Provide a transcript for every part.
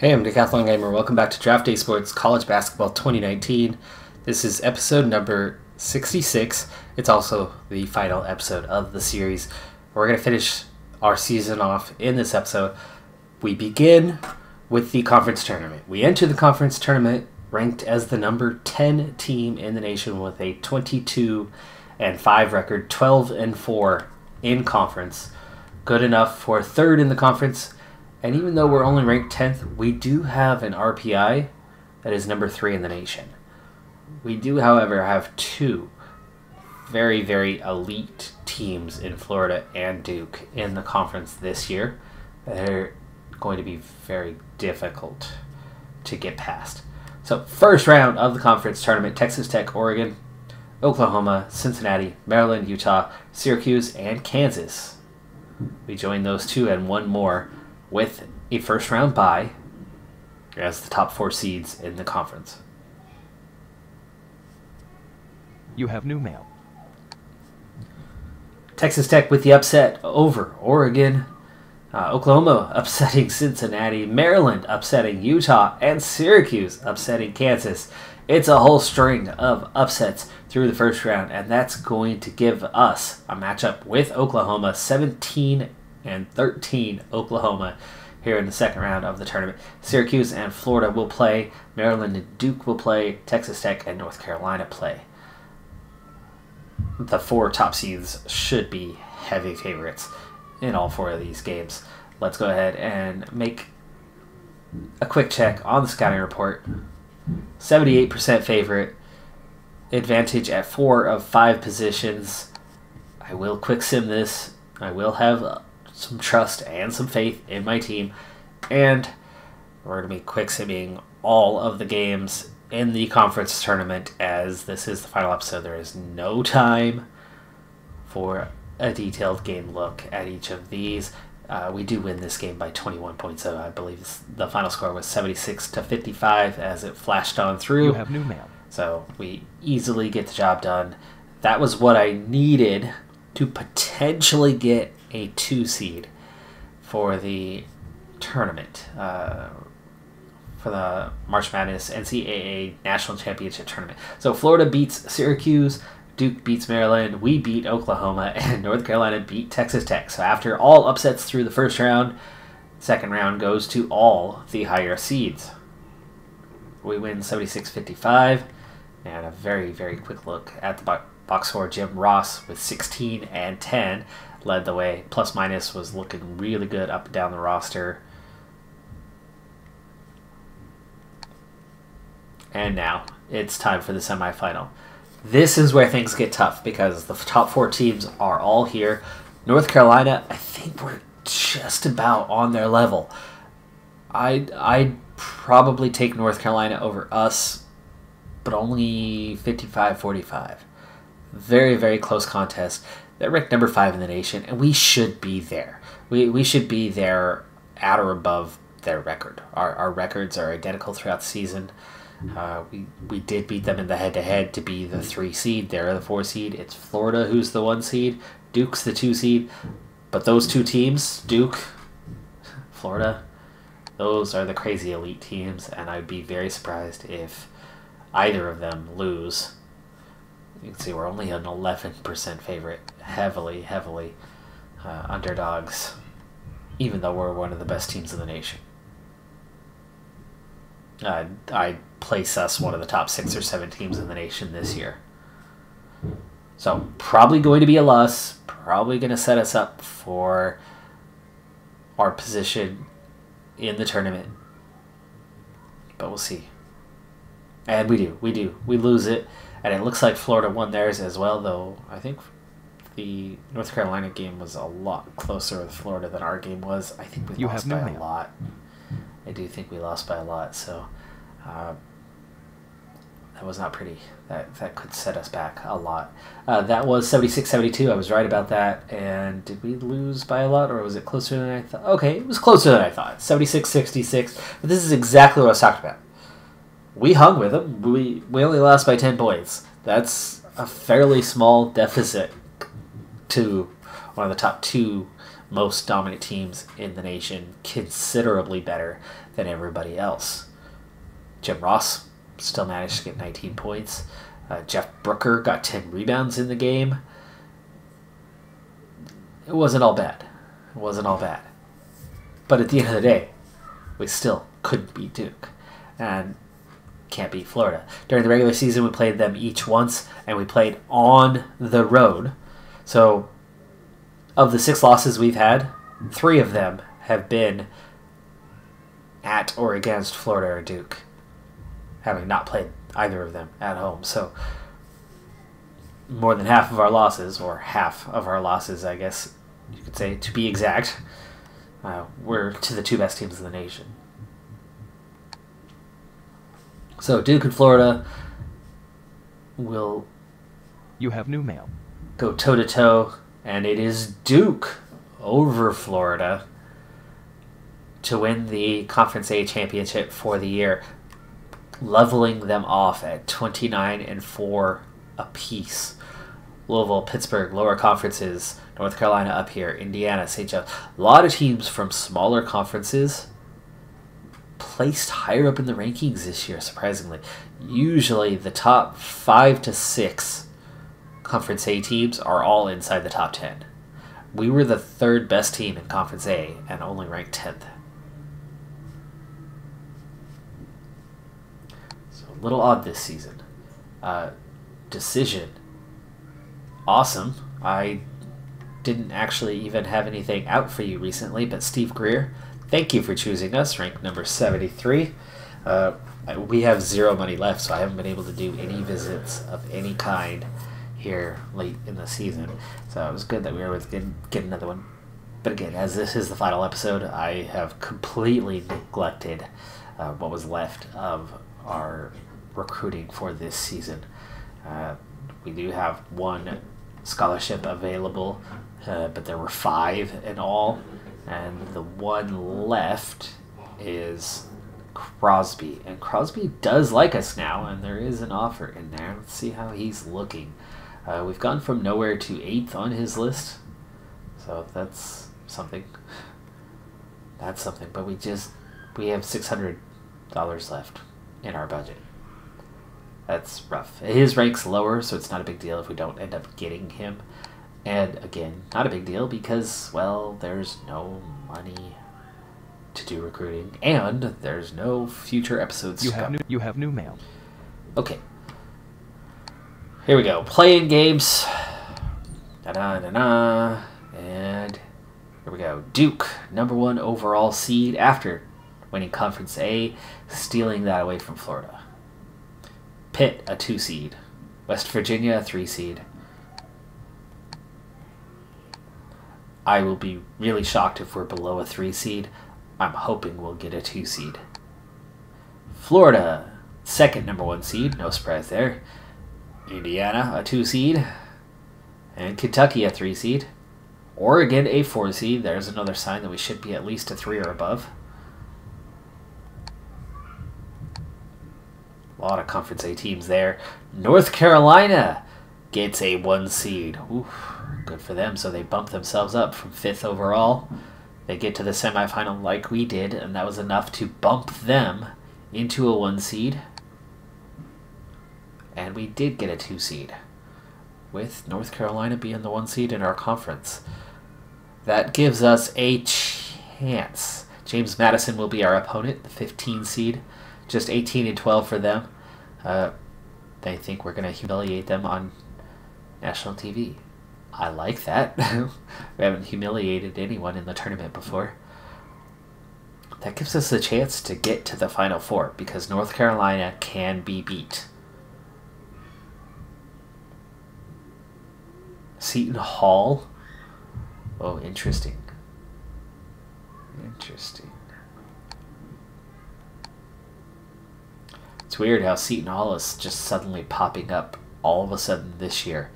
Hey, I'm Decathlon Gamer. Welcome back to Draft Day Sports College Basketball 2019. This is episode number 66. It's also the final episode of the series. We're going to finish our season off in this episode. We begin with the conference tournament. We enter the conference tournament ranked as the number 10 team in the nation with a 22-5 record, 12-4 in conference. Good enough for third in the conference. And even though we're only ranked 10th, we do have an RPI that is number 3 in the nation. We do, however, have two very, very elite teams in Florida and Duke in the conference this year. They're going to be very difficult to get past. So, first round of the conference tournament, Texas Tech, Oregon, Oklahoma, Cincinnati, Maryland, Utah, Syracuse, and Kansas. We join those two and one more with a first-round bye as the top 4 seeds in the conference. You have new mail. Texas Tech with the upset over Oregon. Oklahoma upsetting Cincinnati. Maryland upsetting Utah. And Syracuse upsetting Kansas. It's a whole string of upsets through the first round, and that's going to give us a matchup with Oklahoma, 17-13 Oklahoma here in the second round of the tournament. Syracuse and Florida will play. Maryland and Duke will play. Texas Tech and North Carolina play. The 4 top seeds should be heavy favorites in all 4 of these games. Let's go ahead and make a quick check on the scouting report. 78% favorite. Advantage at 4 of 5 positions. I will quick sim this. I will have some trust and some faith in my team. And we're going to be quick simming all of the games in the conference tournament as this is the final episode. There is no time for a detailed game look at each of these. We do win this game by 21 points, so I believe the final score was 76-55 as it flashed on through. You have new mail. So we easily get the job done. That was what I needed to potentially get a 2 seed for the tournament, for the March Madness NCAA National Championship Tournament. So Florida beats Syracuse, Duke beats Maryland, we beat Oklahoma, and North Carolina beat Texas Tech. So after all upsets through the first round, second round goes to all the higher seeds. We win 76-55, and a very, very quick look at the box score. Jim Ross with 16 and 10 led the way. Plus minus was looking really good up and down the roster. And now it's time for the semifinal. This is where things get tough because the top 4 teams are all here. North Carolina, I think we're just about on their level. I'd probably take North Carolina over us, but only 55-45. Very, very close contest. They're ranked number 5 in the nation, and we should be there. We should be there at or above their record. Our records are identical throughout the season. We did beat them in the head-to-head to be the 3 seed. They're the 4 seed. It's Florida who's the 1 seed. Duke's the 2 seed. But those 2 teams, Duke, Florida, those are the crazy elite teams, and I'd be very surprised if either of them lose. You can see we're only an 11% favorite. Heavily underdogs, even though we're one of the best teams in the nation. I'd place us one of the top 6 or 7 teams in the nation this year. So probably going to be a loss. Probably going to set us up for our position in the tournament. But we'll see. And we do. We lose it. And it looks like Florida won theirs as well, though I think the North Carolina game was a lot closer with Florida than our game was. I think we lost by a lot. I do think we lost by a lot, so that was not pretty. That could set us back a lot. That was 76-72. I was right about that. And did we lose by a lot, or was it closer than I thought? Okay, it was closer than I thought. 76-66. But this is exactly what I was talking about. We hung with them. We only lost by 10 points. That's a fairly small deficit to one of the top 2 most dominant teams in the nation, considerably better than everybody else. Jim Ross still managed to get 19 points. Jeff Brooker got 10 rebounds in the game. It wasn't all bad. It wasn't all bad. But at the end of the day, we still couldn't beat Duke. And can't beat Florida. During the regular season, we played them each once, and we played on the road. So, of the 6 losses we've had, 3 of them have been at or against Florida or Duke, having not played either of them at home. So, more than half of our losses, or half of our losses, I guess you could say, to be exact, were to the 2 best teams in the nation. So Duke and Florida will You have new mail. go toe-to-toe, and it is Duke over Florida to win the Conference A championship for the year, leveling them off at 29-4 apiece. Louisville, Pittsburgh, lower conferences, North Carolina up here, Indiana, St. Joe. A lot of teams from smaller conferences placed higher up in the rankings this year, surprisingly. Usually the top 5 to 6 Conference A teams are all inside the top 10. We were the 3rd best team in Conference A and only ranked 10th. So a little odd this season. Decision. Awesome. I didn't actually even have anything out for you recently, but Steve Greer, thank you for choosing us, ranked number 73. We have 0 money left, so I haven't been able to do any visits of any kind here late in the season. So it was good that we were able to get another one. But again, as this is the final episode, I have completely neglected what was left of our recruiting for this season. We do have 1 scholarship available, but there were 5 in all. And the one left is Crosby. And Crosby does like us now, and there is an offer in there. Let's see how he's looking. We've gone from nowhere to 8th on his list. So that's something. That's something. But we have $600 left in our budget. That's rough. His rank's lower, so it's not a big deal if we don't end up getting him. And again, not a big deal because, well, there's no money to do recruiting, and there's no future episodes to come. You have new mail. Okay. Here we go. Playing games. Da-da-da-da. And here we go. Duke, number 1 overall seed after winning Conference A, stealing that away from Florida. Pitt, a 2 seed. West Virginia, a 3 seed. I will be really shocked if we're below a 3 seed. I'm hoping we'll get a 2 seed. Florida, 2nd number 1 seed. No surprise there. Indiana, a 2 seed. And Kentucky, a 3 seed. Oregon, a 4 seed. There's another sign that we should be at least a 3 or above. A lot of Conference A teams there. North Carolina gets a 1 seed. Oof, good for them. So they bump themselves up from 5th overall. They get to the semifinal like we did, and that was enough to bump them into a 1 seed. And we did get a 2 seed, with North Carolina being the 1 seed in our conference. That gives us a chance. James Madison will be our opponent, the 15 seed. Just 18-12 for them. They think we're going to humiliate them on national TV. I like that. We haven't humiliated anyone in the tournament before. That gives us a chance to get to the Final Four, because North Carolina can be beat. Seton Hall. Oh, interesting. Interesting. It's weird how Seton Hall is just suddenly popping up all of a sudden this year.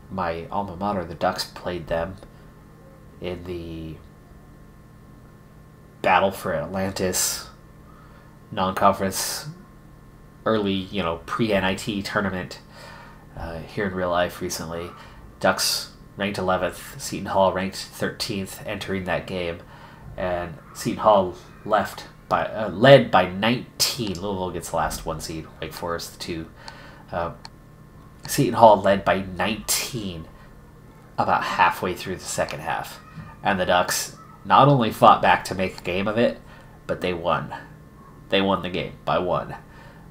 My alma mater, the Ducks, played them in the Battle for Atlantis non-conference early, pre-NIT tournament here in real life recently. Ducks ranked 11th, Seton Hall ranked 13th entering that game, and Seton Hall led by 19. Louisville gets the last 1 seed, Wake Forest 2. Seton Hall led by 19 about halfway through the second half, and the Ducks not only fought back to make a game of it, but they won. They won the game by 1. It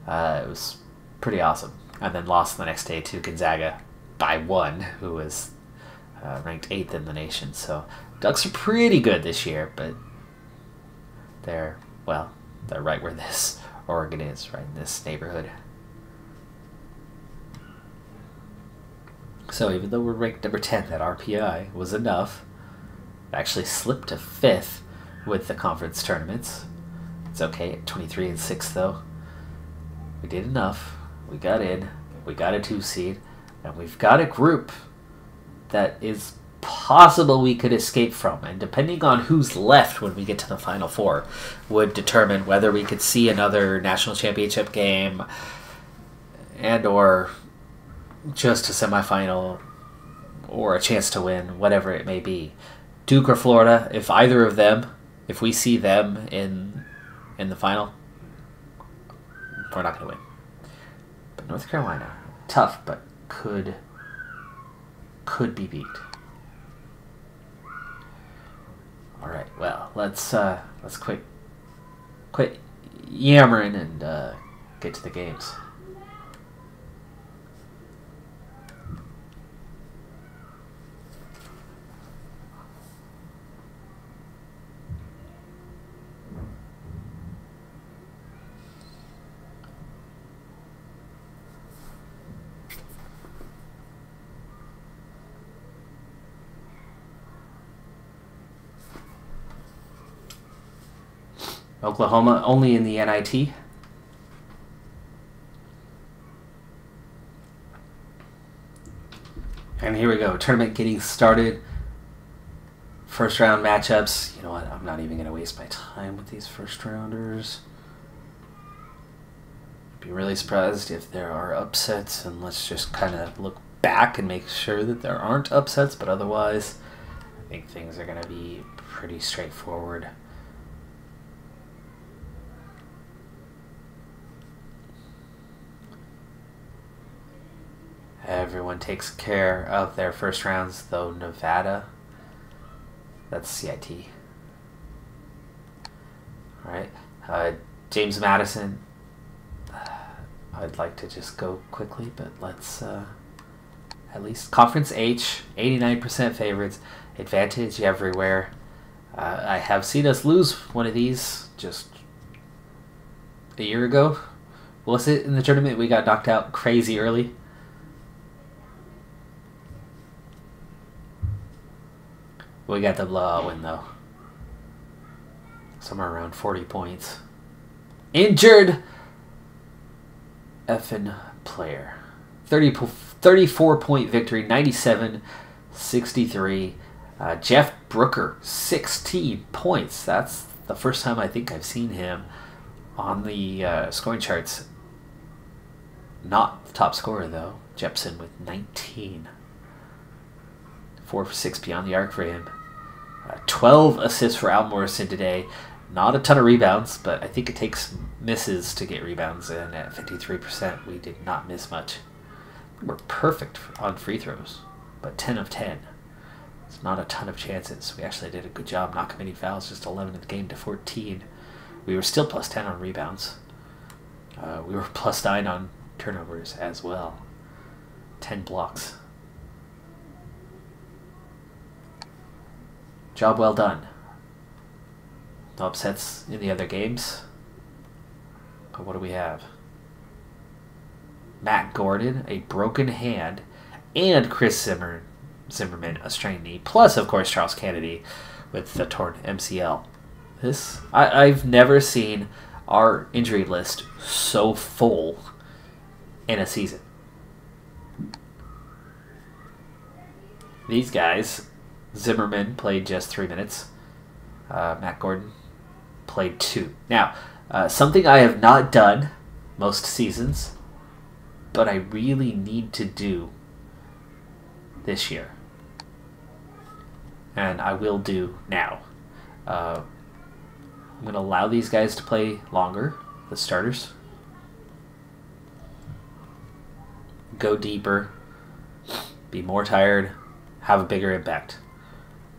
was pretty awesome. And then lost the next day to Gonzaga by 1, who was ranked 8th in the nation. So Ducks are pretty good this year, but they're right where this Oregon is, right in this neighborhood. So even though we're ranked number 10, that RPI was enough. Actually slipped to 5th with the conference tournaments. It's okay at 23-6 though. We did enough. We got in. We got a 2 seed. And we've got a group that is possible we could escape from. And depending on who's left when we get to the Final Four would determine whether we could see another national championship game and or just a semifinal or a chance to win, whatever it may be. Duke or Florida, if we see them in the final, we're not going to win. But North Carolina, tough, but could be beat. All right, well, let's quit yammering and get to the games. Oklahoma only in the NIT. And here we go. Tournament getting started. First round matchups. You know what? I'm not even going to waste my time with these first rounders. Be really surprised if there are upsets, and let's just kind of look back and make sure that there aren't upsets, but otherwise I think things are going to be pretty straightforward. Everyone takes care of their first rounds, though Nevada, that's CIT. All right, James Madison. I'd like to just go quickly, but let's at least Conference H, 89% favorites, advantage everywhere. I have seen us lose one of these just a year ago. Was it in the tournament we got knocked out crazy early? We got the blowout win, though. Somewhere around 40 points. Injured effing player. 34-point victory, 97-63. Jeff Brooker, 16 points. That's the first time I think I've seen him on the scoring charts. Not the top scorer, though. Jepson with 19. 4 for 6 beyond the arc for him. 12 assists for Al Morrison today. Not a ton of rebounds, but I think it takes misses to get rebounds, and at 53%, we did not miss much. We're perfect on free throws, but 10 of 10. It's not a ton of chances. We actually did a good job not committing fouls, just 11 in the game to 14. We were still plus 10 on rebounds. We were plus 9 on turnovers as well. 10 blocks. Job well done. No upsets in the other games. But what do we have? Matt Gordon, a broken hand, and Chris Zimmerman, a strained knee, plus, of course, Charles Kennedy with the torn MCL. I've never seen our injury list so full in a season. These guys, Zimmerman played just 3 minutes. Matt Gordon played 2. Now, something I have not done most seasons, but I really need to do, this year. And I will do now. I'm going to allow these guys to play longer, the starters. Go deeper. Be more tired. Have a bigger impact.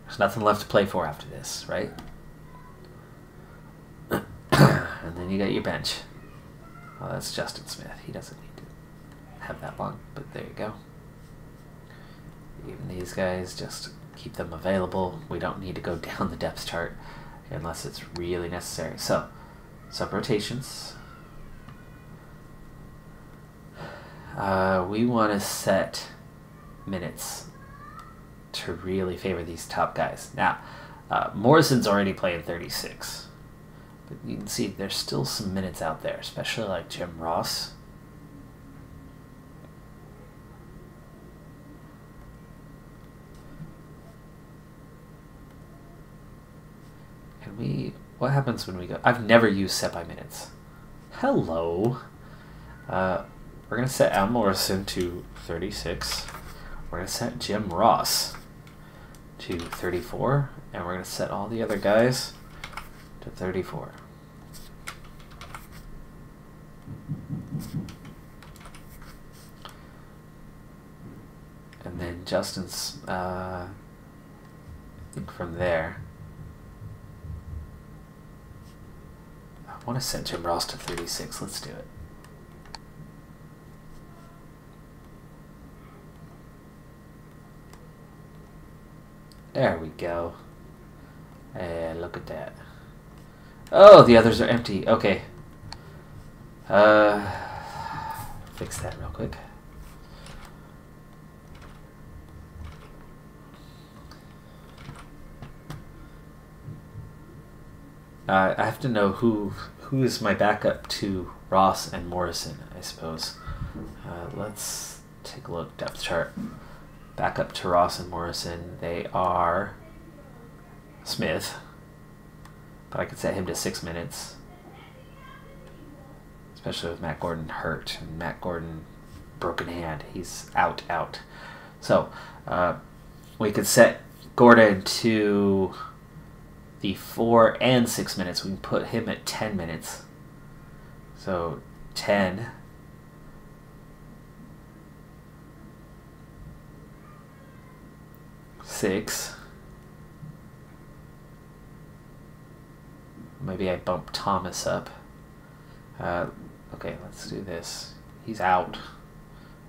There's nothing left to play for after this, right? And then you got your bench. Well, that's Justin Smith. He doesn't need to have that long, but there you go. Even these guys, just keep them available. We don't need to go down the depth chart unless it's really necessary. So, sub rotations. We want to set minutes to really favor these top guys. Now, Morrison's already playing 36. But you can see there's still some minutes out there, especially like Jim Ross. Can we... What happens when we go... I've never used set by minutes. Hello. We're going to set Al Morrison to 36. We're going to set Jim Ross to 34. And we're going to set all the other guys to 34. And then Justin's, I think from there, I want to set Jim Ross to 36. Let's do it. There we go. And look at that. Oh, the others are empty. Okay. Fix that real quick. I have to know who is my backup to Ross and Morrison, I suppose. Let's take a look. Depth chart. Backup to Ross and Morrison. They are Smith. But I could set him to 6 minutes. Especially with Matt Gordon hurt. And Matt Gordon, broken hand. He's out. So, we could set Gordon to the 4 and 6 minutes. We can put him at 10 minutes. So, 10. Six. Maybe I bump Thomas up. Okay, let's do this. He's out.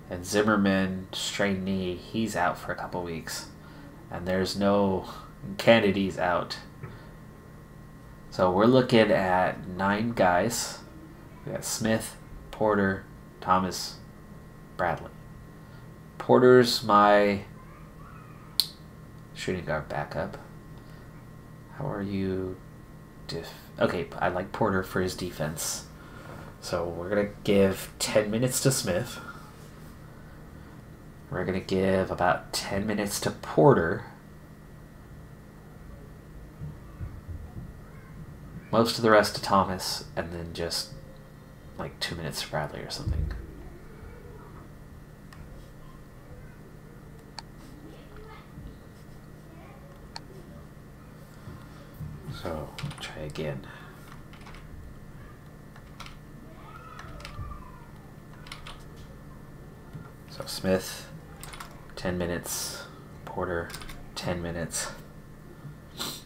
And Zimmerman, strained knee, he's out for a couple weeks. And there's no... Kennedy's out. So we're looking at 9 guys. We got Smith, Porter, Thomas, Bradley. Porter's my shooting guard backup. How are you? Okay, I like Porter for his defense. So we're going to give 10 minutes to Smith. We're going to give about 10 minutes to Porter. Most of the rest to Thomas, and then just like 2 minutes to Bradley or something. So, try again. So Smith, 10 minutes. Porter, 10 minutes.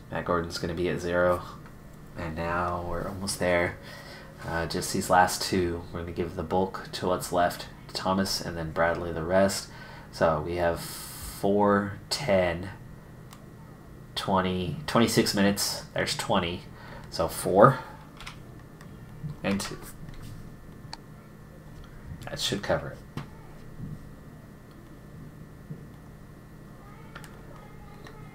Matt Gordon's going to be at 0. And now we're almost there. Just these last 2. We're going to give the bulk to what's left to Thomas and then Bradley the rest. So we have 4, 10, 20, 26 minutes. There's 20. So 4 and 2. That should cover it.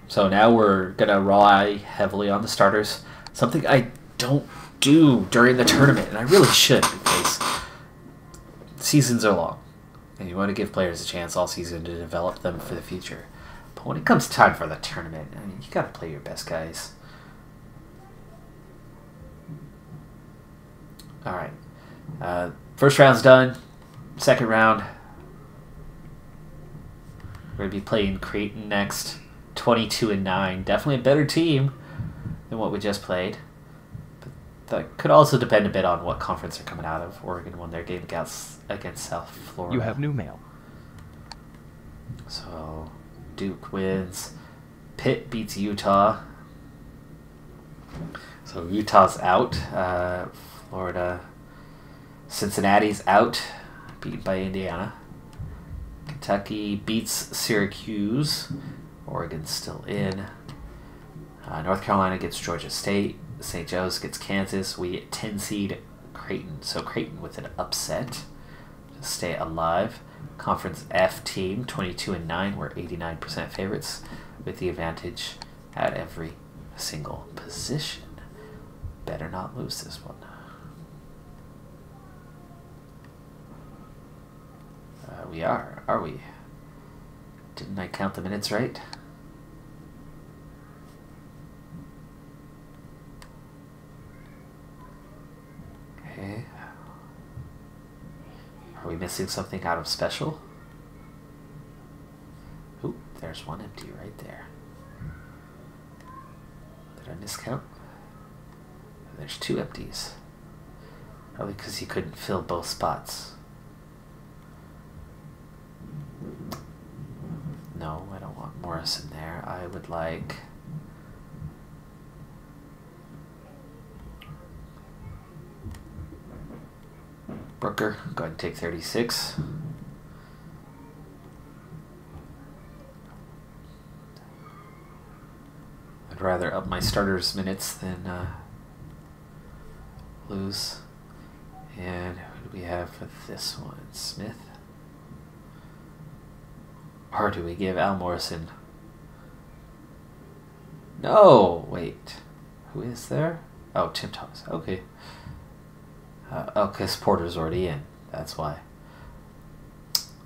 So now we're going to rely heavily on the starters. Something I don't do during the tournament, and I really should, because seasons are long, and you want to give players a chance all season to develop them for the future. But when it comes time for the tournament, I mean, you got to play your best guys. All right, first round's done. Second round. We're going to be playing Creighton next, 22-9. Definitely a better team than what we just played. But that could also depend a bit on what conference they're coming out of. Oregon won their game against South Florida. You have new mail. So Duke wins. Pitt beats Utah. So Utah's out. Florida. Cincinnati's out. Beaten by Indiana. Kentucky beats Syracuse. Oregon's still in. North Carolina gets Georgia State. St. Joe's gets Kansas. We get 10 seed Creighton. So Creighton with an upset to stay alive. Conference F team, 22-9. We're 89% favorites with the advantage at every single position. Better not lose this one. We are we? Didn't I count the minutes right? Okay. Are we missing something out of special? Ooh, there's one empty right there. Did I miscount? There's 2 empties. Probably because he couldn't fill both spots. No, I don't want Morris in there. I would like... Brooker, go ahead and take 36. I'd rather up my starters minutes than lose. And who do we have for this one? Smith? Or do we give Al Morrison? No! Wait. Who is there? Oh, Tim Thomas. Okay. Oh, because Porter's already in. That's why.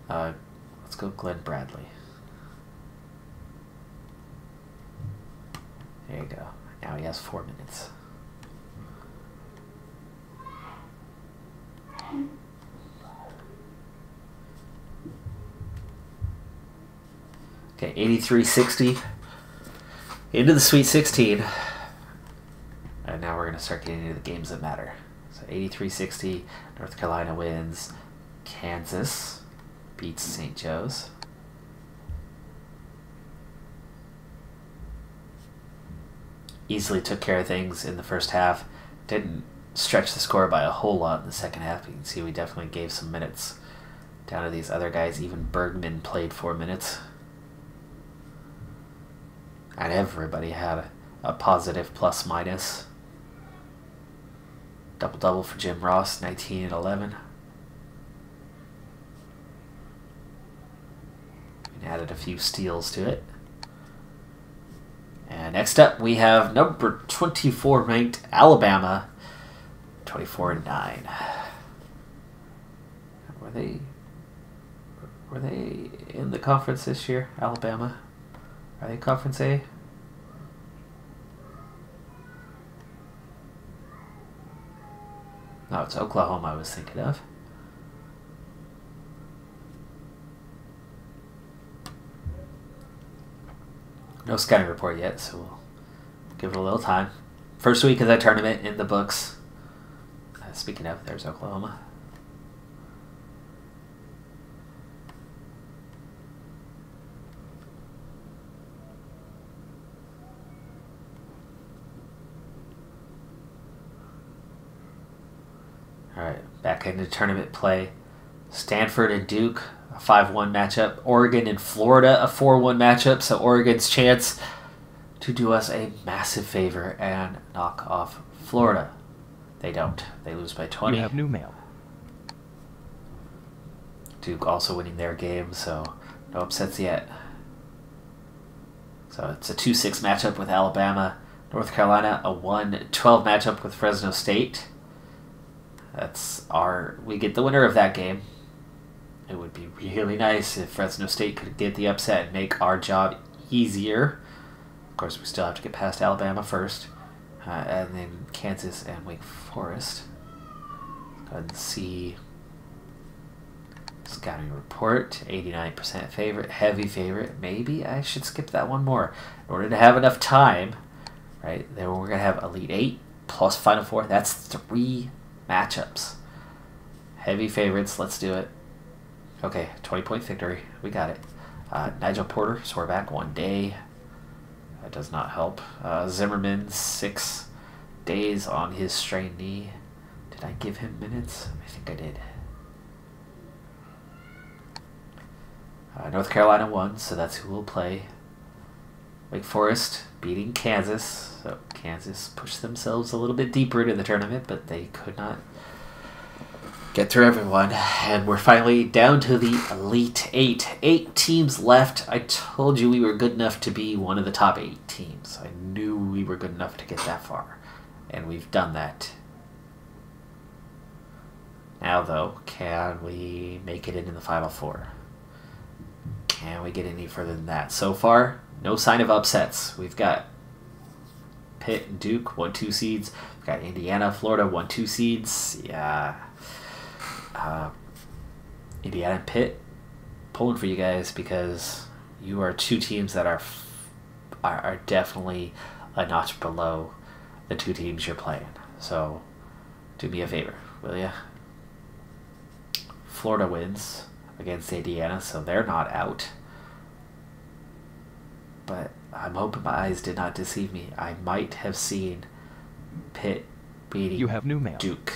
Let's go Glenn Bradley. There you go. Now he has 4 minutes. Okay, 83-60. Into the Sweet 16. And now we're going to start getting into the games that matter. So 83-60, North Carolina wins. Kansas beats St. Joe's. Easily took care of things in the first half. Didn't stretch the score by a whole lot in the second half. You can see we definitely gave some minutes down to these other guys. Even Bergman played 4 minutes. And everybody had a positive plus-minus. Double-double for Jim Ross, 19 and 11. And added a few steals to it. And next up, we have number 24 ranked Alabama, 24-9. Were they in the conference this year, Alabama? Are they Conference A? No, it's Oklahoma I was thinking of. No scouting report yet, so we'll give it a little time. First week of that tournament in the books. Speaking of, there's Oklahoma. Alright, back into tournament play. Stanford and Duke, a 5-1 matchup. Oregon and Florida, a 4-1 matchup. So Oregon's chance to do us a massive favor and knock off Florida. They don't. They lose by 20. You have new mail. Duke also winning their game, so no upsets yet. So it's a 2-6 matchup with Alabama. North Carolina, a 1-12 matchup with Fresno State. We get the winner of that game. It would be really nice if Fresno State could get the upset and make our job easier. Of course, we still have to get past Alabama first. And then Kansas and Wake Forest. Go ahead and see Scouting report, 89% favorite, heavy favorite. Maybe I should skip that one more in order to have enough time. Right, then we're going to have Elite 8 plus Final Four. That's 3 matchups. Heavy favorites, let's do it. Okay, 20-point victory. We got it. Nigel Porter, sore back 1 day. That does not help. Zimmerman, 6 days on his strained knee. Did I give him minutes? I think I did. North Carolina won, so that's who will play. Wake Forest beating Kansas. So Kansas pushed themselves a little bit deeper into the tournament, but they could not get through everyone. And we're finally down to the Elite 8. 8 teams left. I told you we were good enough to be one of the top 8 teams. I knew we were good enough to get that far. And we've done that. Now, though, can we make it into the Final Four? Can we get any further than that? So far, no sign of upsets. We've got Pitt and Duke, 1-2 seeds. We've got Indiana, Florida, 1-2 seeds. Yeah. Indiana and Pitt, pulling for you guys because you are 2 teams that are definitely a notch below the 2 teams you're playing. So do me a favor, will ya? Florida wins against Indiana, so they're not out. But I'm hoping my eyes did not deceive me. I might have seen Pitt beating You have new mail. Duke.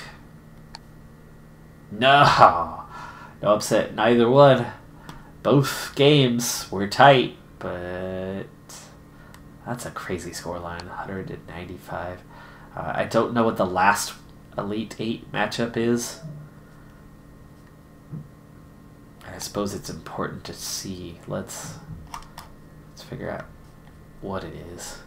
No upset, neither one. Both games were tight, but that's a crazy scoreline, 195. I don't know what the last Elite 8 matchup is. I suppose it's important to see. Let's figure out what it is.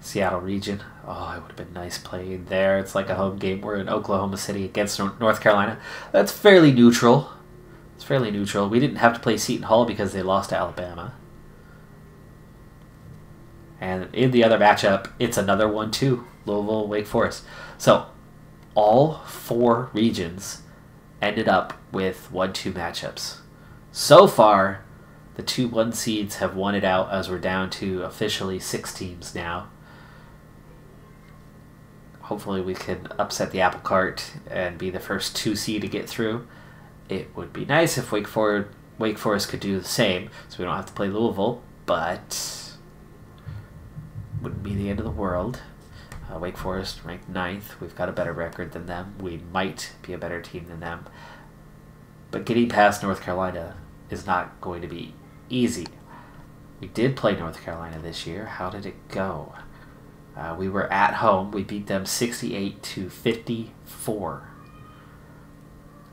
Seattle region. Oh, it would have been nice playing there. It's like a home game. We're in Oklahoma City against North Carolina. That's fairly neutral. It's fairly neutral. We didn't have to play Seton Hall because they lost to Alabama. And in the other matchup, it's another 1-2. Louisville, Wake Forest. So all 4 regions ended up with 1-2 matchups. So far, the 2 1 seeds have won it out as we're down to officially 6 teams now. Hopefully we can upset the apple cart and be the first 2 seed to get through. It would be nice if Wake Forest could do the same, so we don't have to play Louisville, but wouldn't be the end of the world. Wake Forest ranked 9th. We've got a better record than them. We might be a better team than them. But getting past North Carolina is not going to be easy. We did play North Carolina this year. How did it go? We were at home. We beat them 68-54.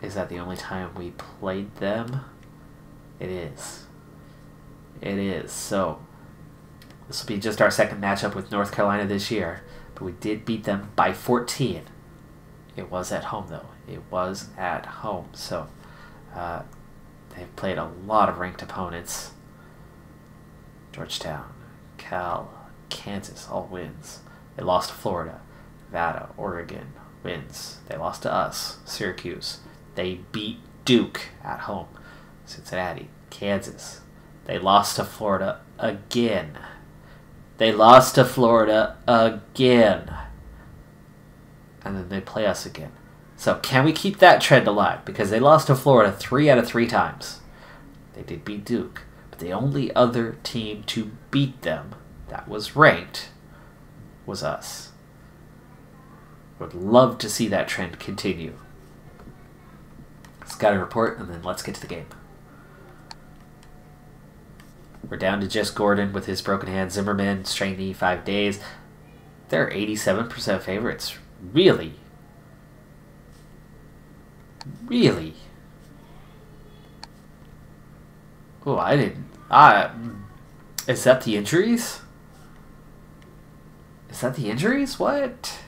Is that the only time we played them? It is. It is. So this will be just our second matchup with North Carolina this year. But we did beat them by 14. It was at home, though. It was at home. So they've played a lot of ranked opponents. Georgetown, Cal, Kansas, all wins. They lost to Florida. Nevada, Oregon, wins. They lost to us. Syracuse. They beat Duke at home. Cincinnati, Kansas. They lost to Florida again. They lost to Florida again. And then they play us again. So can we keep that trend alive? Because they lost to Florida 3 out of 3 times. They did beat Duke. But the only other team to beat them that was ranked was us. Would love to see that trend continue. Scouting report, and then let's get to the game. We're down to just Gordon with his broken hand. Zimmerman, strained knee, 5 days. They're 87% favorites. Really? Really? Oh, I didn't. Is that the injuries? Is that the injuries? What?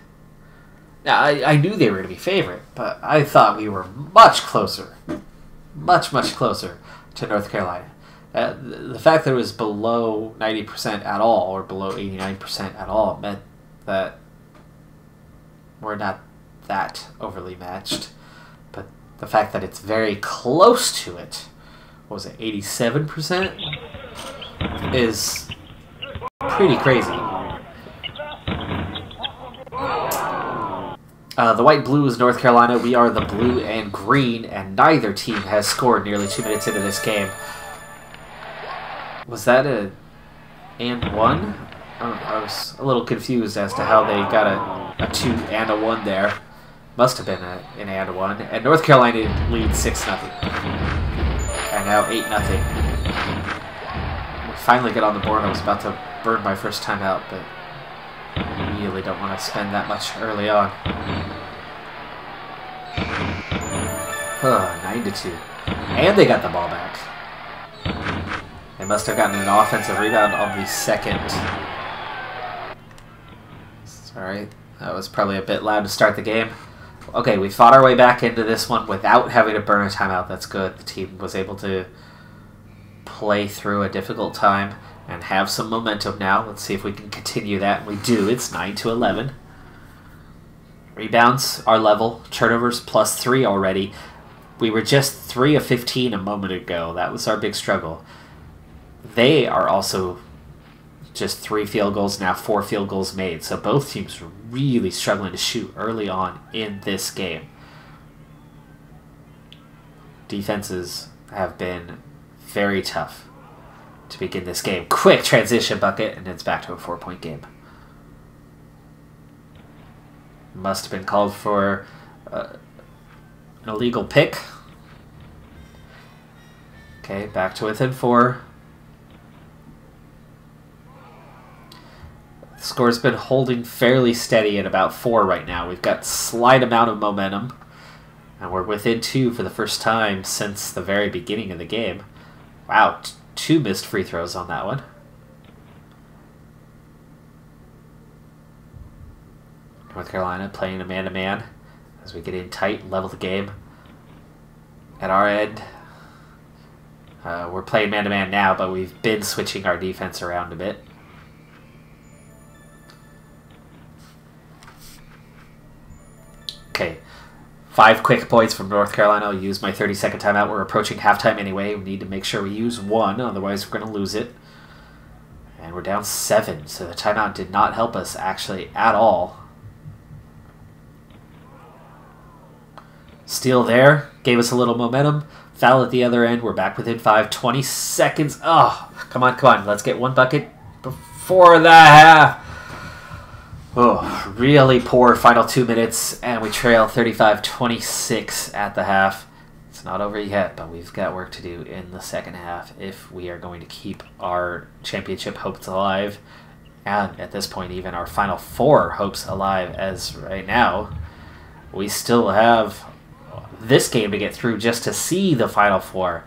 Now, I knew they were going to be favorite, but I thought we were much closer. Much, much closer to North Carolina. The fact that it was below 90% at all, or below 89% at all, meant that we're not that overly matched. But the fact that it's very close to it, what was it, 87%? Is pretty crazy. The white-blue is North Carolina. We are the blue and green, and neither team has scored nearly 2 minutes into this game. Was that a and one? I was a little confused as to how they got a 2 and a 1 there. Must have been an and a 1. And North Carolina leads 6-0. And now 8-0. We finally get on the board. I was about to burn my first time out, but I really don't want to spend that much early on. 9-2. And they got the ball back. They must have gotten an offensive rebound on the second. Sorry, that was probably a bit loud to start the game. Okay, we fought our way back into this one without having to burn a timeout. That's good. The team was able to play through a difficult time and have some momentum now. Let's see if we can continue that. We do. It's 9-11. Rebounds are level. Turnovers +3 already. We were just 3 of 15 a moment ago. That was our big struggle. They are also just 3 field goals, now 4 field goals made. So both teams are really struggling to shoot early on in this game. Defenses have been very tough to begin this game. Quick transition bucket, and it's back to a 4-point game. Must have been called for an illegal pick. Okay, back to within 4. The score's been holding fairly steady at about 4 right now. We've got slight amount of momentum, and we're within 2 for the first time since the very beginning of the game. Wow, 2 missed free throws on that one. North Carolina playing a man-to-man as we get in tight, level the game. At our end, we're playing man-to-man now, but we've been switching our defense around a bit. Okay, 5 quick points from North Carolina. I'll use my 30-second timeout. We're approaching halftime anyway. We need to make sure we use 1, otherwise we're going to lose it. And we're down 7, so the timeout did not help us actually at all. Steal there, gave us a little momentum. Foul at the other end. We're back within 5. 20 seconds. Oh, come on, come on. Let's get 1 bucket before the half. Oh, really poor final 2 minutes, and we trail 35-26 at the half. It's not over yet, but we've got work to do in the second half if we are going to keep our championship hopes alive, and at this point even our Final Four hopes alive, as right now we still have this game to get through just to see the Final Four,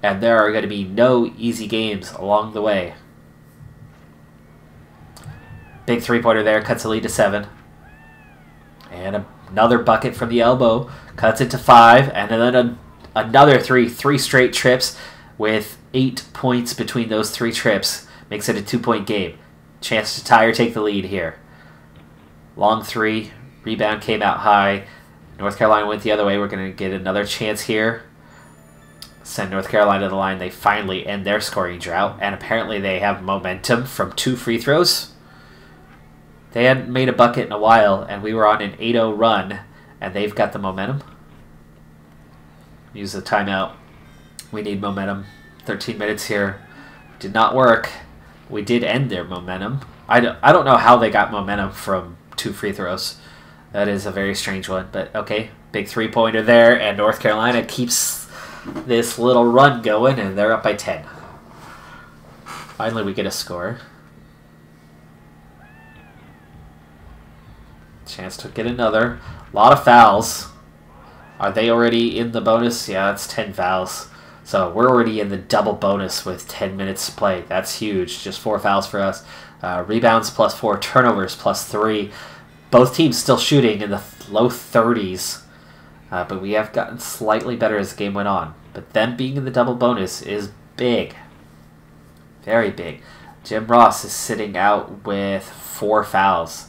and there are going to be no easy games along the way. Big 3-pointer there, cuts the lead to 7. And another bucket from the elbow, cuts it to 5. And then another 3 straight trips with 8 points between those 3 trips. Makes it a 2-point game. Chance to tie or take the lead here. Long 3, rebound came out high. North Carolina went the other way. We're going to get another chance here. Send North Carolina to the line. They finally end their scoring drought. And apparently they have momentum from 2 free throws. They hadn't made a bucket in a while, and we were on an 8-0 run, and they've got the momentum. Use the timeout. We need momentum. 13 minutes here. Did not work. We did end their momentum. I don't know how they got momentum from 2 free throws. That is a very strange one, but okay. Big 3-pointer there, and North Carolina keeps this little run going, and they're up by 10. Finally, we get a score. Chance to get another. A lot of fouls. Are they already in the bonus? Yeah, that's 10 fouls. So we're already in the double bonus with 10 minutes to play. That's huge. Just 4 fouls for us. Rebounds +4. Turnovers +3. Both teams still shooting in the low 30s. But we have gotten slightly better as the game went on. But them being in the double bonus is big. Very big. Jim Ross is sitting out with 4 fouls.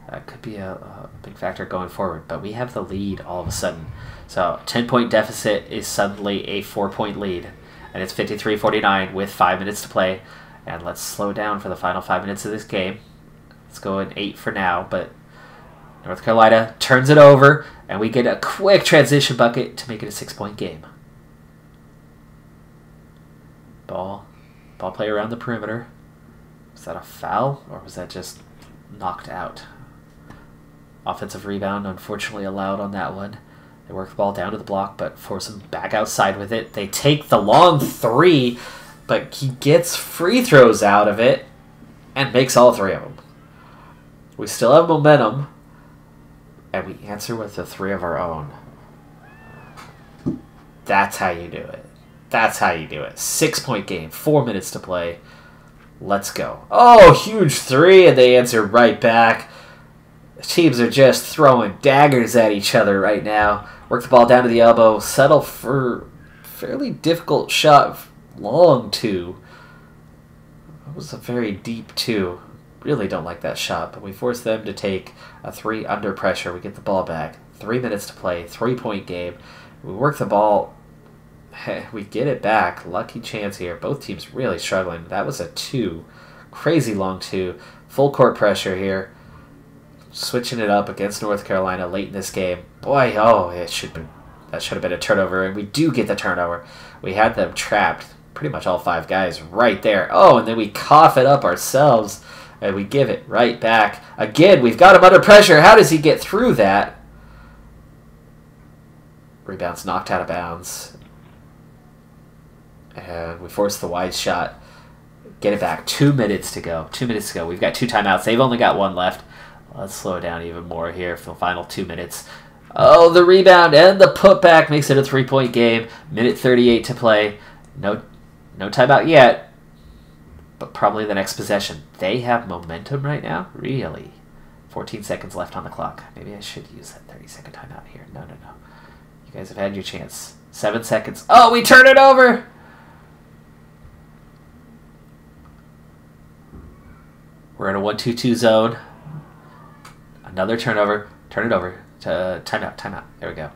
That could be a big factor going forward. But we have the lead all of a sudden. So 10-point deficit is suddenly a 4-point lead. And it's 53-49 with 5 minutes to play. And let's slow down for the final 5 minutes of this game. Let's go in 8 for now. But North Carolina turns it over. And we get a quick transition bucket to make it a 6-point game. Ball play around the perimeter. Was that a foul? Or was that just knocked out? Offensive rebound, unfortunately allowed on that one. They work the ball down to the block, but force him back outside with it. They take the long three, but he gets free throws out of it and makes all 3 of them. We still have momentum, and we answer with the 3 of our own. That's how you do it. That's how you do it. 6-point game, 4 minutes to play. Let's go. Oh, huge 3, and they answer right back. Teams are just throwing daggers at each other right now. Work the ball down to the elbow. Settle for fairly difficult shot. Long 2. That was a very deep 2. Really don't like that shot, but we force them to take a 3 under pressure. We get the ball back. 3 minutes to play. 3-point game. We work the ball. We get it back. Lucky chance here. Both teams really struggling. That was a 2. Crazy long 2. Full court pressure here. Switching it up against North Carolina late in this game. Boy, that should have been a turnover, and we do get the turnover. We had them trapped, pretty much all 5 guys right there. Oh, and then we cough it up ourselves, and we give it right back. Again, we've got him under pressure. How does he get through that? Rebound's knocked out of bounds. And we force the wide shot. Get it back. 2 minutes to go. 2 minutes to go. We've got 2 timeouts. They've only got 1 left. Let's slow down even more here for the final 2 minutes. Oh, the rebound and the putback makes it a 3-point game. Minute 38 to play. No timeout yet, but probably the next possession. They have momentum right now? Really? 14 seconds left on the clock. Maybe I should use that 30-second timeout here. No. You guys have had your chance. 7 seconds. Oh, we turn it over! We're in a 1-2-2 zone. Another turnover. Turn it over to timeout. There we go.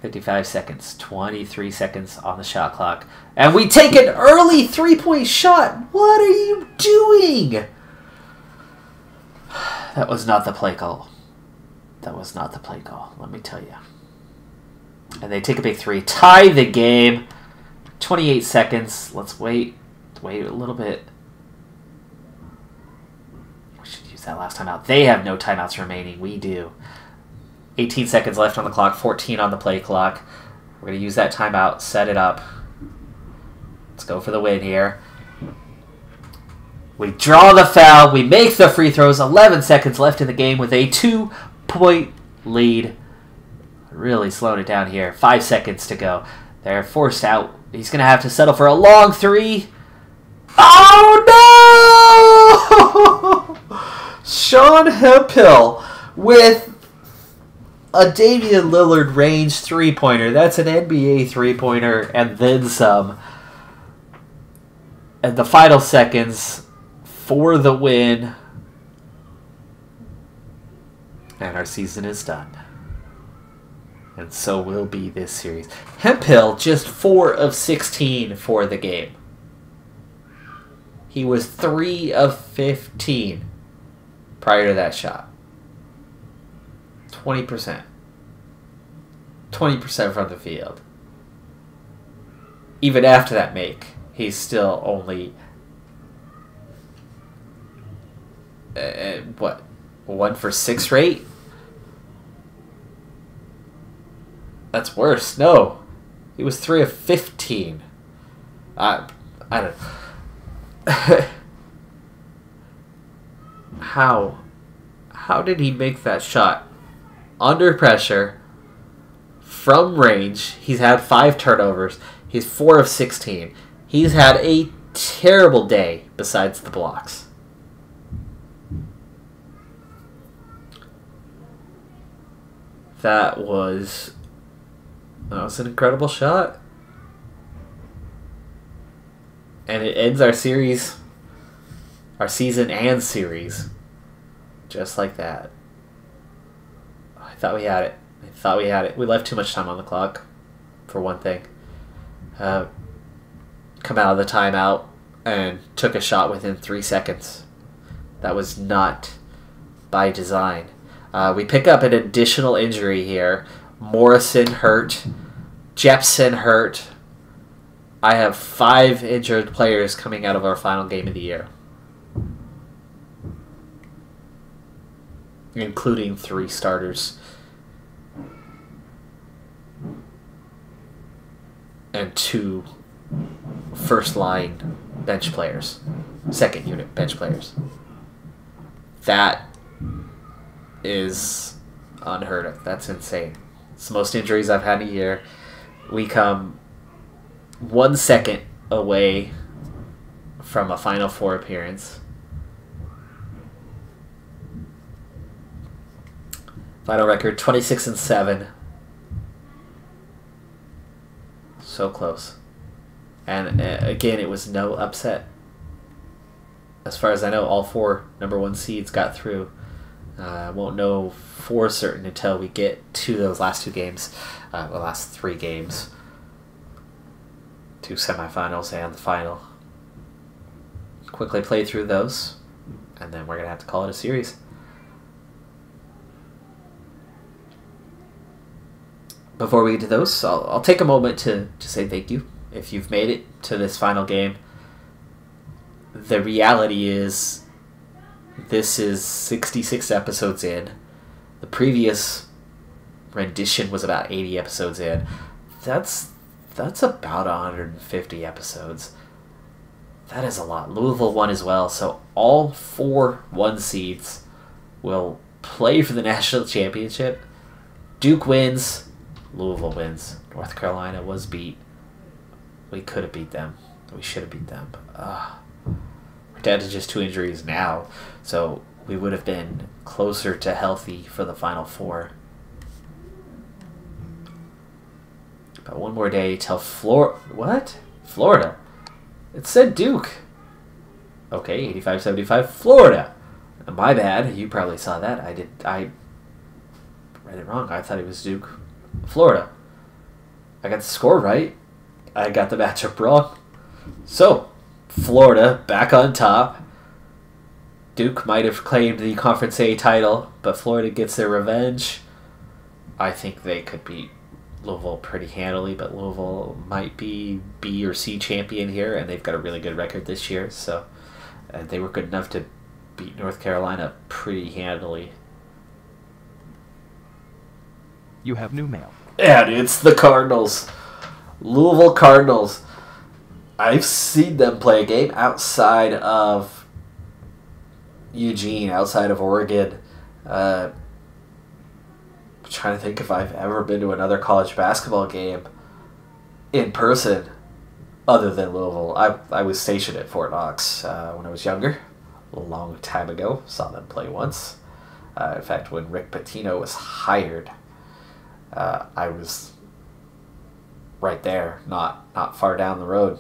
55 seconds. 23 seconds on the shot clock. And we take an early 3-point shot. What are you doing? That was not the play call. Let me tell you. And they take a big 3. Tie the game. 28 seconds. Let's wait. Wait a little bit. That last timeout. They have no timeouts remaining. We do. 18 seconds left on the clock. 14 on the play clock. We're going to use that timeout. Set it up. Let's go for the win here. We draw the foul. We make the free throws. 11 seconds left in the game with a 2-point lead. Really slowing it down here. 5 seconds to go. They're forced out. He's going to have to settle for a long 3. Oh, no! Sean Hemphill with a Damian Lillard range 3-pointer. That's an NBA 3-pointer and then some. And the final seconds for the win. And our season is done. And so will be this series. Hemphill just 4 of 16 for the game. He was 3 of 15 prior to that shot. 20%. 20% from the field. Even after that make, he's still only... 1 for 6 rate? That's worse. No. He was 3 of 15. I don't know. How did he make that shot? Under pressure, from range. He's had 5 turnovers. He's 4 of 16. He's had a terrible day besides the blocks. That was an incredible shot. And it ends our series, our season and series. Just like that. I thought we had it. I thought we had it. We left too much time on the clock, for one thing. Come out of the timeout and took a shot within 3 seconds. That was not by design. We pick up an additional injury here. Morrison hurt. Jepson hurt. I have 5 injured players coming out of our final game of the year, including 3 starters and 2 first-line bench players, second unit bench players. That is unheard of. That's insane. It's the most injuries I've had in a year. We come 1 second away from a Final Four appearance. Final record 26-7. So close. And again, it was no upset. As far as I know, all 4 number 1 seeds got through. I won't know for certain until we get to those last 2 games, the last 3 games, 2 semifinals and the final. Quickly play through those, and then we're going to have to call it a series. Before we get to those, I'll take a moment to say thank you if you've made it to this final game. The reality is, this is 66 episodes in. The previous rendition was about 80 episodes in. That's about 150 episodes. That is a lot. Louisville won as well, so all 4 1 seeds will play for the national championship. Duke wins. Louisville wins. North Carolina was beat. We could have beat them. We should have beat them. We're down to just 2 injuries now, so we would have been closer to healthy for the Final Four. But one more day till What? Florida. It said Duke. Okay, 85-75, Florida. My bad. You probably saw that. I read it wrong. I thought it was Duke, Florida. I got the score right. I got the matchup wrong. So, Florida back on top. Duke might have claimed the Conference A title, but Florida gets their revenge. I think they could beat Louisville pretty handily, but Louisville might be B or C champion here, and they've got a really good record this year, so they were good enough to beat North Carolina pretty handily. You have new mail. And it's the Cardinals. Louisville Cardinals. I've seen them play a game outside of Eugene, outside of Oregon. I'm trying to think if I've ever been to another college basketball game in person other than Louisville. I was stationed at Fort Knox when I was younger, a long time ago. Saw them play once. In fact, when Rick Pitino was hired, I was right there, not far down the road.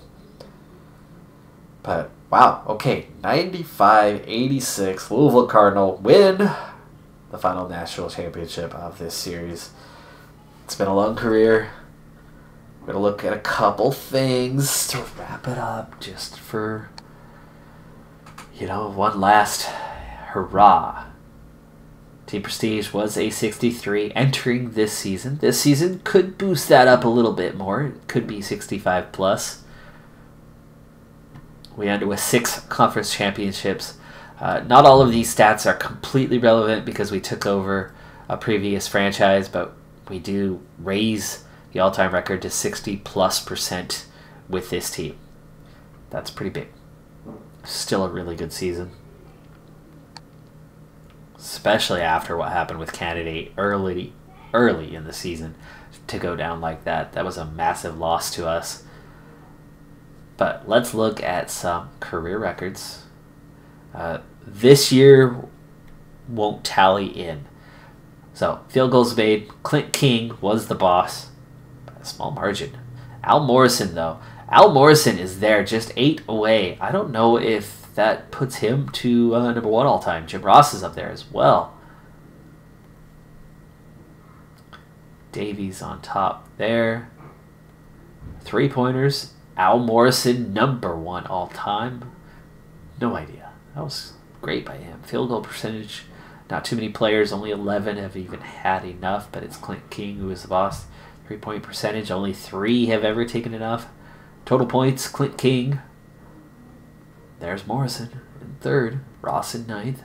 But, wow, okay, 95-86, Louisville Cardinal win the final national championship of this series. It's been a long career. We're going to look at a couple things to wrap it up, just for, one last hurrah. Team Prestige was a 63 entering this season. This season could boost that up a little bit more. It could be 65 plus. We ended with 6 conference championships. Not all of these stats are completely relevant because we took over a previous franchise, but we do raise the all-time record to 60+% with this team. That's pretty big. Still a really good season, especially after what happened with Candidate early in the season. To go down like that was a massive loss to us. But let's look at some career records. This year won't tally in. So, field goals made. Clint King was the boss by a small margin. Al Morrison, though. Al Morrison is there, just 8 away. I don't know if that puts him to number 1 all time. Jim Ross is up there as well. Davies on top there. 3-pointers. Al Morrison, number 1 all time. No idea. That was great by him. Field goal percentage. Not too many players. Only 11 have even had enough, but it's Clint King who is the boss. 3-point percentage. Only 3 have ever taken enough. Total points, Clint King. There's Morrison in 3rd. Ross in 9th.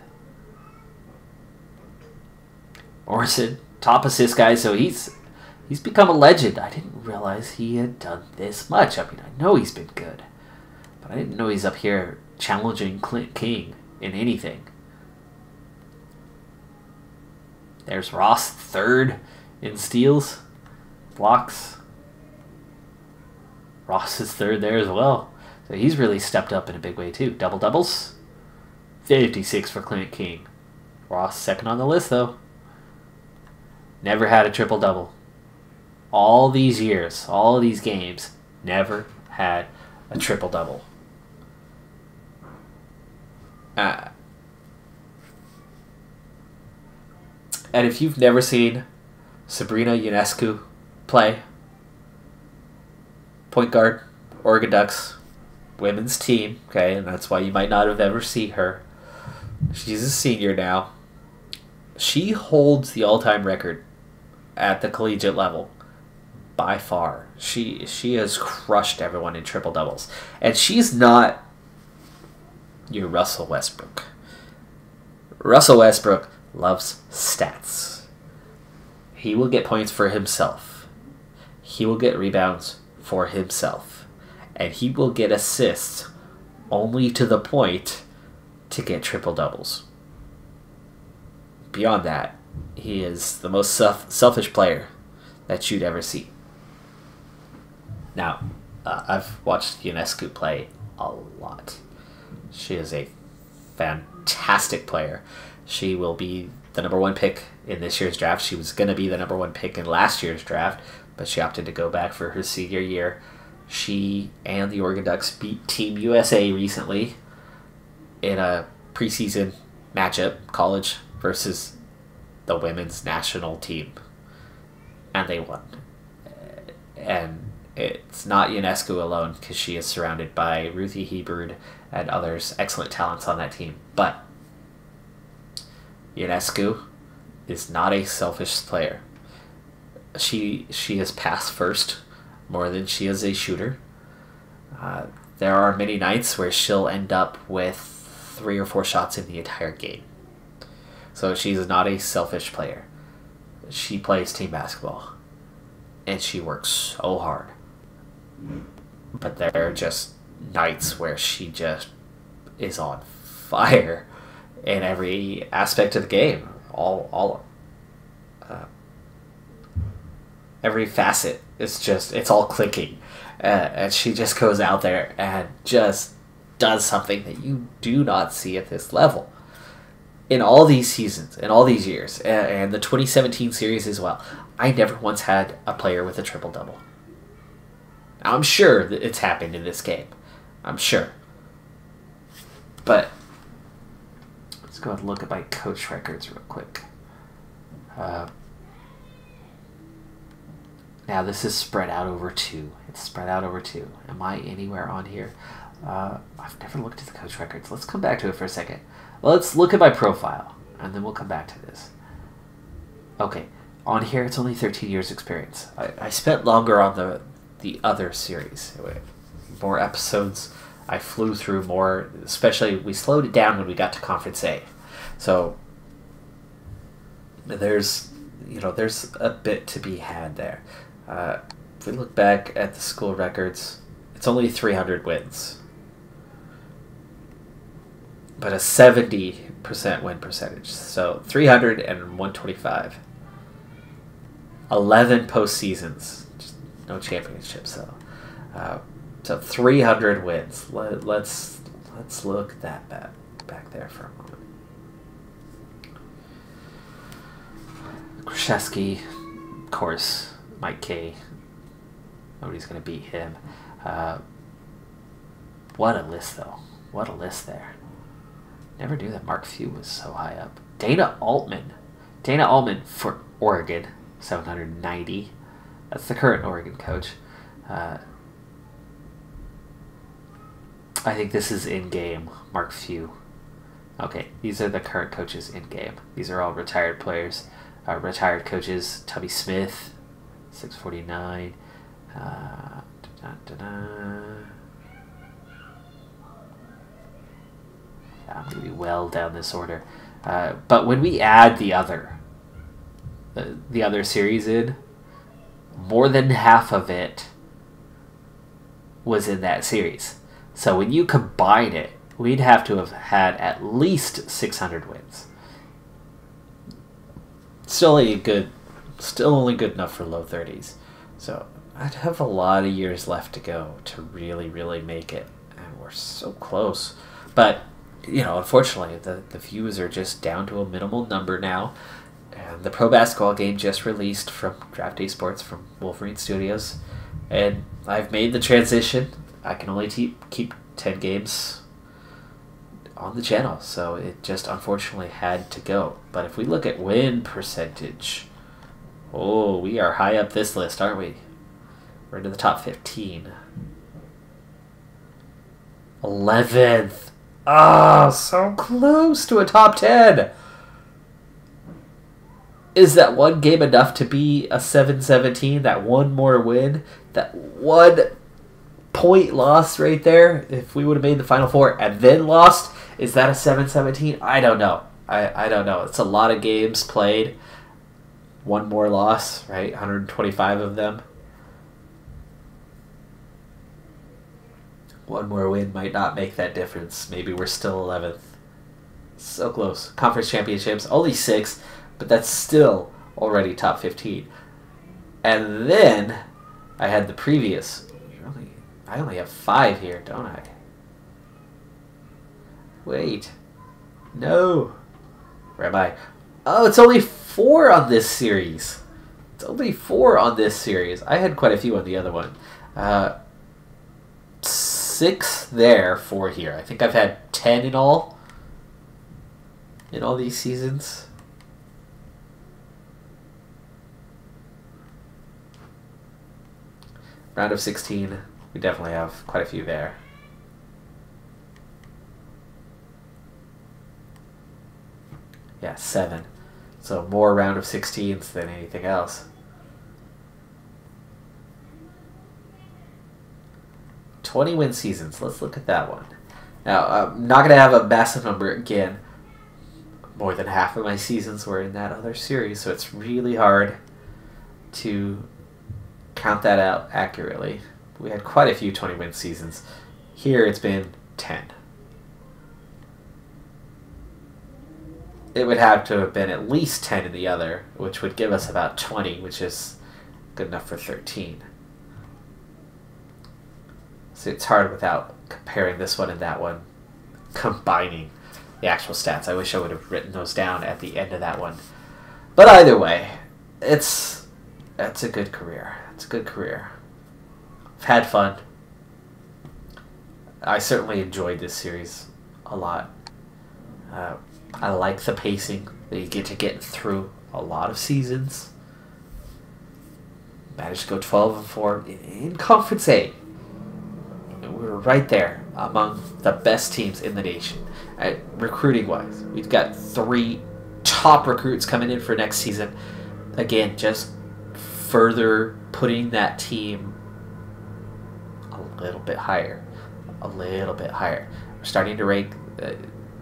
Morrison, top assist guy, so he's become a legend. I didn't realize he had done this much. I mean, I know he's been good, but I didn't know he's up here challenging Clint King in anything. There's Ross, 3rd in steals, blocks. Ross is 3rd there as well. So he's really stepped up in a big way too. Double-doubles. 56 for Clint King. Ross 2nd on the list though. Never had a triple-double. All these years, all these games, never had a triple-double. And if you've never seen Sabrina Ionescu play, point guard, Oregon Ducks, women's team, okay, and that's why you might not have ever seen her. She's a senior now. She holds the all-time record at the collegiate level by far. She has crushed everyone in triple doubles, and she's not your Russell Westbrook. Russell Westbrook loves stats. He will get points for himself. He will get rebounds for himself, and he will get assists only to the point to get triple doubles. Beyond that, he is the most selfish player that you'd ever see. Now, I've watched Ionescu play a lot. She is a fantastic player. She will be the number 1 pick in this year's draft. She was going to be the number 1 pick in last year's draft, but she opted to go back for her senior year. She and the Oregon Ducks beat Team USA recently in a preseason matchup, college versus the women's national team, and they won. And it's not Ionescu alone, because she is surrounded by Ruthie Hebard and others, excellent talents on that team. But Ionescu is not a selfish player. She is pass first more than she is a shooter. There are many nights where she'll end up with 3 or 4 shots in the entire game. So she's not a selfish player. She plays team basketball, and she works so hard. But there are just nights where she just is on fire in every aspect of the game. Every facet is just, it's all clicking. And she just goes out there and just does something that you do not see at this level. In all these seasons, in all these years, and the 2017 series as well, I never once had a player with a triple-double. Now, I'm sure that it's happened in this game. I'm sure. But let's go ahead and look at my coach records real quick. Now, this is spread out over 2. It's spread out over 2. Am I anywhere on here? I've never looked at the coach records. Let's come back to it for a second. Let's look at my profile, and then we'll come back to this. Okay, on here it's only 13 years experience. I spent longer on the other series. More episodes. I flew through more, especially we slowed it down when we got to Conference A. So there's a bit to be had there. If we look back at the school records, it's only 300 wins, but a 70% win percentage. So 300 and 125. 11 postseasons, just no championships though. So 300 wins. Let's look at that back there for a moment. Krzyzewski, of course, Mike K. Nobody's going to beat him. What a list, though. What a list there. Never knew that Mark Few was so high up. Dana Altman. Dana Altman for Oregon, 790. That's the current Oregon coach. I think this is in-game. Mark Few. Okay, these are the current coaches in-game. These are all retired players. Retired coaches, Tubby Smith, 649. I'm going to be well down this order. But when we add the other series in, more than half of it was in that series. So when you combine it, we'd have to have had at least 600 wins. Still only good enough for low 30s. So I'd have a lot of years left to go to really, really make it. And we're so close. But, you know, unfortunately, the views are just down to a minimal number now. And the pro basketball game just released from Draft Day Sports from Wolverine Studios. And I've made the transition. I can only keep 10 games on the channel, so it just unfortunately had to go. But if we look at win percentage, oh, we are high up this list, aren't we? We're into the top 15. 11th. Ah, oh, so close to a top 10. Is that one game enough to be a 7-17? That one more win? That 1 point loss right there? If we would have made the Final Four and then lost, is that a 7-17? I don't know. I don't know. It's a lot of games played. One more loss, right? 125 of them. One more win might not make that difference. Maybe we're still 11th. So close. Conference championships, only 6, but that's still already top 15. And then I had the previous. I only have 5 here, don't I? Wait. No. Where am I? Oh, it's only 4 on this series. It's only 4 on this series. I had quite a few on the other one. 6 there, 4 here. I think I've had 10 in all these seasons. Round of 16. We definitely have quite a few there. Yeah, 7. So more round of 16s than anything else. 20-win seasons. Let's look at that one. Now, I'm not going to have a massive number again. More than half of my seasons were in that other series, so it's really hard to count that out accurately. We had quite a few 20-win seasons. Here it's been 10. It would have to have been at least 10 in the other, which would give us about 20, which is good enough for 13. So it's hard without comparing this one and that one, combining the actual stats. I wish I would have written those down at the end of that one. But either way, that's a good career. It's a good career. I've had fun. I certainly enjoyed this series a lot. I like the pacing that you get through a lot of seasons. Managed to go 12-4 in Conference A. We were right there among the best teams in the nation. Recruiting-wise, we've got 3 top recruits coming in for next season. Again, just further putting that team a little bit higher. A little bit higher. We're starting to rank...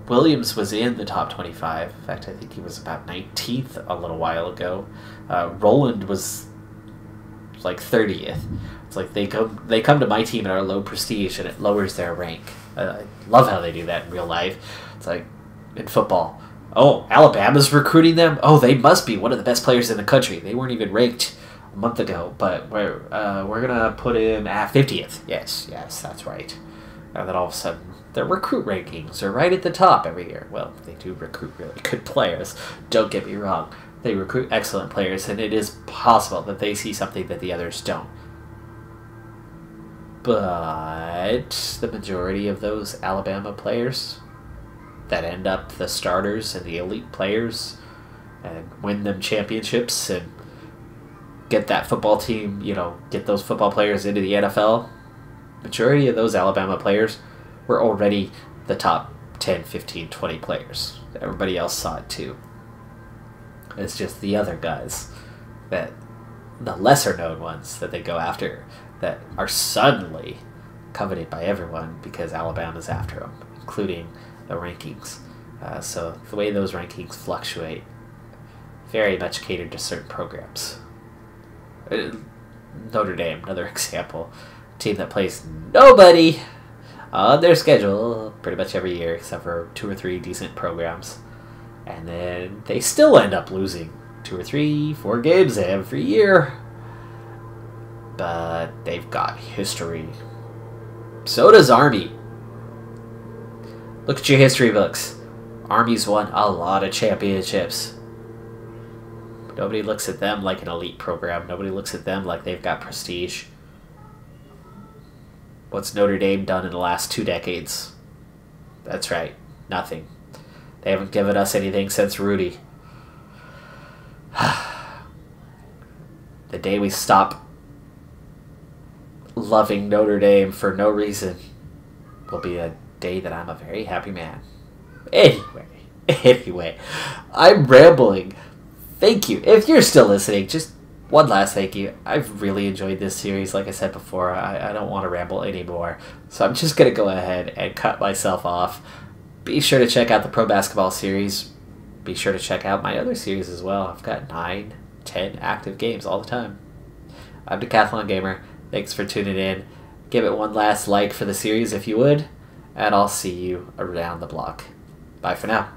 Williams was in the top 25. In fact, I think he was about 19th a little while ago. Roland was like 30th. It's like they come to my team and are low prestige, and it lowers their rank. I love how they do that in real life. It's like in football. Oh, Alabama's recruiting them? Oh, they must be one of the best players in the country. They weren't even ranked a month ago, but we're gonna put him at 50th. Yes, that's right. And then all of a sudden, their recruit rankings are right at the top every year. Well, they do recruit really good players. Don't get me wrong. They recruit excellent players, and it is possible that they see something that the others don't. But the majority of those Alabama players that end up the starters and the elite players and win them championships and get that football team, get those football players into the NFL, majority of those Alabama players were already the top 10, 15, 20 players. Everybody else saw it too. It's just the other guys, that the lesser known ones that they go after, that are suddenly coveted by everyone because Alabama's after them, including the rankings. So the way those rankings fluctuate very much catered to certain programs. Notre Dame, another example. Team that plays nobody on their schedule pretty much every year except for 2 or 3 decent programs. And then they still end up losing 2 or 3, 4 games every year. But they've got history. So does Army. Look at your history books. Army's won a lot of championships. Nobody looks at them like an elite program. Nobody looks at them like they've got prestige. What's Notre Dame done in the last 2 decades? That's right, nothing. They haven't given us anything since Rudy. The day we stop loving Notre Dame for no reason will be a day that I'm a very happy man. Anyway, I'm rambling. Thank you. If you're still listening, just one last thank you. I've really enjoyed this series. Like I said before, I don't want to ramble anymore. So I'm just going to go ahead and cut myself off. Be sure to check out the Pro Basketball series. Be sure to check out my other series as well. I've got 9, 10 active games all the time. I'm Decathlon Gamer. Thanks for tuning in. Give it one last like for the series if you would. And I'll see you around the block. Bye for now.